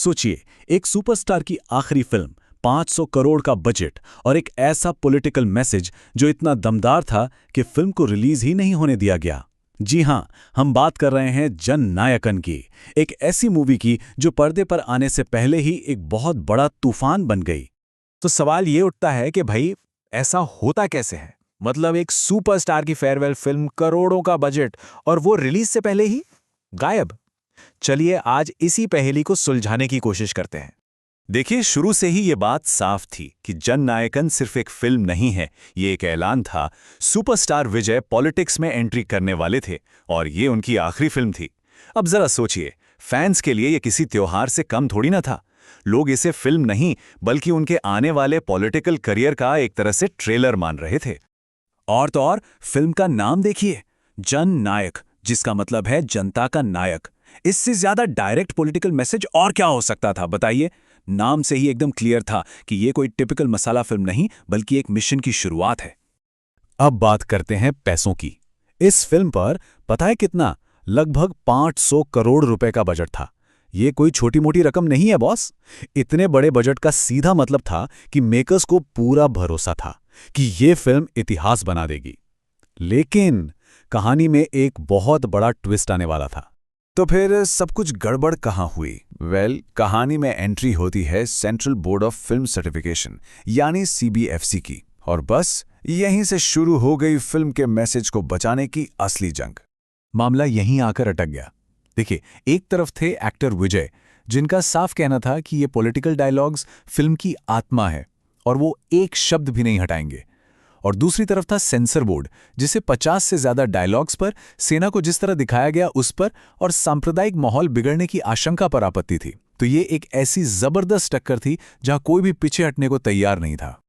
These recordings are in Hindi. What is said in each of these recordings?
सोचिए, एक सुपरस्टार की आखिरी फिल्म, 500 करोड़ का बजट और एक ऐसा पॉलिटिकल मैसेज जो इतना दमदार था कि फिल्म को रिलीज ही नहीं होने दिया गया। जी हां, हम बात कर रहे हैं जन नायकन की, एक ऐसी मूवी की जो पर्दे पर आने से पहले ही एक बहुत बड़ा तूफान बन गई। तो सवाल ये उठता है कि भाई ऐसा होता कैसे है? मतलब एक सुपरस्टार की फेयरवेल फिल्म, करोड़ों का बजट, और वो रिलीज से पहले ही गायब। चलिए आज इसी पहेली को सुलझाने की कोशिश करते हैं। देखिए, शुरू से ही ये बात साफ थी कि जन नायकन सिर्फ एक फिल्म नहीं है, ये एक ऐलान था। सुपरस्टार विजय पॉलिटिक्स में एंट्री करने वाले थे और ये उनकी आखिरी फिल्म थी। अब जरा सोचिए, फैंस के लिए ये किसी त्योहार से कम थोड़ी ना था। लोग इसे फिल्म नहीं बल्कि उनके आने वाले पॉलिटिकल करियर का एक तरह से ट्रेलर मान रहे थे। और तो और फिल्म का नाम देखिए, जन नायक, जिसका मतलब है जनता का नायक। इससे ज्यादा डायरेक्ट पॉलिटिकल मैसेज और क्या हो सकता था, बताइए। नाम से ही एकदम क्लियर था कि ये कोई टिपिकल मसाला फिल्म नहीं बल्कि एक मिशन की शुरुआत है। अब बात करते हैं पैसों की। इस फिल्म पर पता है कितना? लगभग 500 करोड़ रुपए का बजट था। ये कोई छोटी मोटी रकम नहीं है बॉस। इतने बड़े बजट का सीधा मतलब था कि मेकर्स को पूरा भरोसा था कि ये फिल्म इतिहास बना देगी। लेकिन कहानी में एक बहुत बड़ा ट्विस्ट आने वाला था। तो फिर सब कुछ गड़बड़ कहाँ हुई? कहानी में एंट्री होती है central board of film certification यानी CBFC की, और बस यहीं से शुरू हो गई फिल्म के मैसेज को बचाने की असली जंग। मामला यहीं आकर अटक गया। देखिए, एक तरफ थे एक्टर विजय, जिनका साफ कहना था कि ये पॉलिटिकल डायलॉग्स फिल्म की आत्मा है और वो एक शब्द भी नहीं हटाएंगे। और दूसरी तरफ था सेंसर बोर्ड, जिसे 50 से ज्यादा डायलॉग्स पर, सेना को जिस तरह दिखाया गया उस पर, और सांप्रदायिक माहौल बिगड़ने की आशंका पर आपत्ति थी। तो ये एक ऐसी जबरदस्त टक्कर थी जहां कोई भी पीछे हटने को तैयार नहीं था।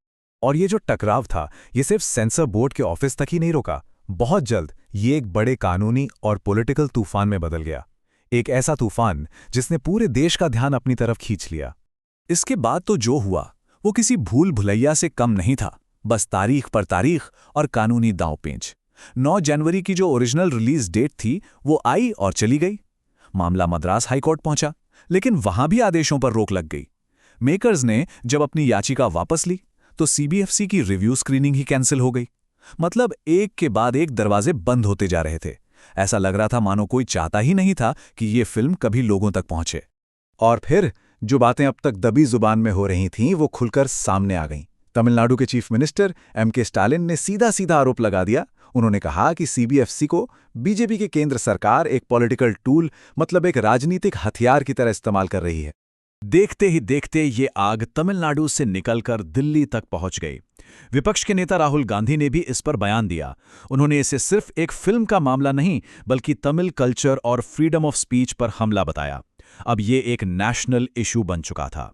और ये जो टकराव था, ये सिर्फ सेंसर बोर्ड के ऑफिस तक ही नहीं रुका। बहुत जल्द ये एक बड़े कानूनी और पॉलिटिकल तूफान में बदल गया। एक ऐसा तूफान जिसने पूरे देश का ध्यान अपनी तरफ खींच लिया। इसके बाद तो जो हुआ वो किसी भूल भुलैया से कम नहीं था। बस तारीख पर तारीख और कानूनी दांवपेंच। 9 जनवरी की जो ओरिजिनल रिलीज डेट थी वो आई और चली गई। मामला मद्रास हाईकोर्ट पहुंचा, लेकिन वहां भी आदेशों पर रोक लग गई। मेकर्स ने जब अपनी याचिका वापस ली तो CBFC की रिव्यू स्क्रीनिंग ही कैंसिल हो गई। मतलब एक के बाद एक दरवाजे बंद होते जा रहे थे। ऐसा लग रहा था मानो कोई चाहता ही नहीं था कि ये फिल्म कभी लोगों तक पहुंचे। और फिर जो बातें अब तक दबी जुबान में हो रही थीं वो खुलकर सामने आ गईं। तमिलनाडु के चीफ मिनिस्टर MK स्टालिन ने सीधा सीधा आरोप लगा दिया। उन्होंने कहा कि CBFC को बीजेपी की केंद्र सरकार एक पॉलिटिकल टूल, मतलब एक राजनीतिक हथियार की तरह इस्तेमाल कर रही है। देखते ही देखते ये आग तमिलनाडु से निकलकर दिल्ली तक पहुंच गई। विपक्ष के नेता राहुल गांधी ने भी इस पर बयान दिया। उन्होंने इसे सिर्फ एक फिल्म का मामला नहीं बल्कि तमिल कल्चर और फ्रीडम ऑफ स्पीच पर हमला बताया। अब ये एक नेशनल इशू बन चुका था।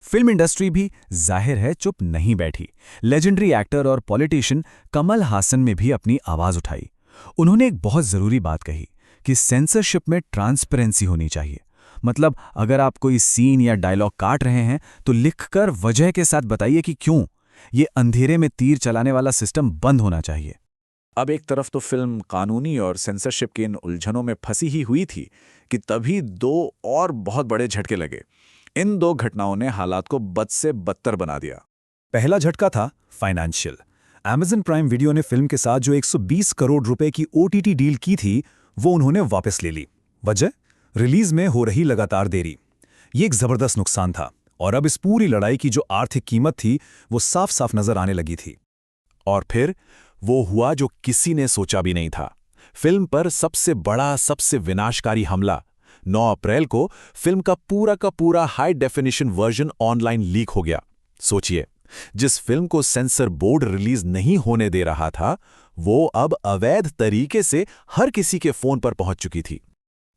फिल्म इंडस्ट्री भी जाहिर है चुप नहीं बैठी। लेजेंडरी एक्टर और पॉलिटिशियन कमल हासन ने भी अपनी आवाज उठाई। उन्होंने एक बहुत जरूरी बात कही कि सेंसरशिप में ट्रांसपेरेंसी होनी चाहिए। मतलब अगर आप कोई सीन या डायलॉग काट रहे हैं तो लिखकर वजह के साथ बताइए कि क्यों। ये अंधेरे में तीर चलाने वाला सिस्टम बंद होना चाहिए। अब एक तरफ तो फिल्म कानूनी और सेंसरशिप की इन उलझनों में फंसी ही हुई थी कि तभी 2 और बहुत बड़े झटके लगे। इन 2 घटनाओं ने हालात को बद से बदतर बना दिया। पहला झटका था फाइनेंशियल। Amazon प्राइम वीडियो ने फिल्म के साथ जो 120 करोड़ रुपए की OTT डील की थी वो उन्होंने वापस ले ली। वजह? रिलीज में हो रही लगातार देरी। ये एक जबरदस्त नुकसान था और अब इस पूरी लड़ाई की जो आर्थिक कीमत थी वो साफ साफ नजर आने लगी थी। और फिर वो हुआ जो किसी ने सोचा भी नहीं था। फिल्म पर सबसे बड़ा, सबसे विनाशकारी हमला। 9 अप्रैल को फिल्म का पूरा high definition version online leak हो गया। सोचिए, जिस फिल्म को सेंसर बोर्ड रिलीज नहीं होने दे रहा था वो अब अवैध तरीके से हर किसी के फोन पर पहुंच चुकी थी।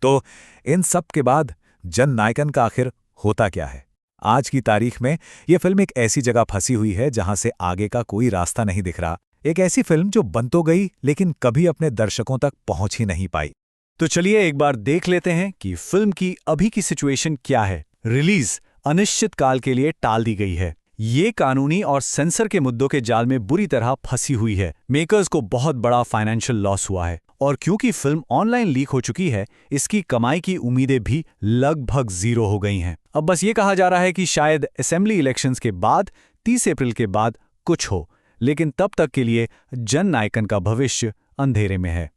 तो इन सब के बाद जन नायकन का आखिर होता क्या है? आज की तारीख में यह फिल्म एक ऐसी जगह फंसी हुई है जहां से आगे का कोई रास्ता नहीं दिख रहा। एक ऐसी फिल्म जो बन तो गई लेकिन कभी अपने दर्शकों तक पहुंच ही नहीं पाई। तो चलिए एक बार देख लेते हैं कि फिल्म की अभी की सिचुएशन क्या है। रिलीज अनिश्चित काल के लिए टाल दी गई है। ये कानूनी और सेंसर के मुद्दों के जाल में बुरी तरह फंसी हुई है। मेकर्स को बहुत बड़ा फाइनेंशियल लॉस हुआ है और क्योंकि फिल्म ऑनलाइन लीक हो चुकी है, इसकी कमाई की उम्मीदें भी लगभग 0 हो गई हैं। अब बस ये कहा जा रहा है कि शायद असेंबली इलेक्शंस के बाद 30 अप्रैल के बाद कुछ हो, लेकिन तब तक के लिए जन नायकन का भविष्य अंधेरे में है।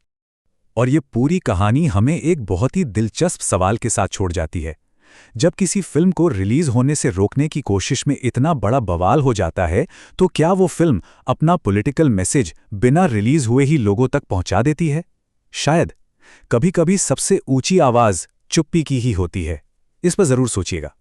और ये पूरी कहानी हमें एक बहुत ही दिलचस्प सवाल के साथ छोड़ जाती है। जब किसी फिल्म को रिलीज होने से रोकने की कोशिश में इतना बड़ा बवाल हो जाता है, तो क्या वो फिल्म अपना पॉलिटिकल मैसेज बिना रिलीज हुए ही लोगों तक पहुंचा देती है? शायद। कभी-कभी सबसे ऊंची आवाज चुप्पी की ही होती है। इस पर जरूर सोचिएगा।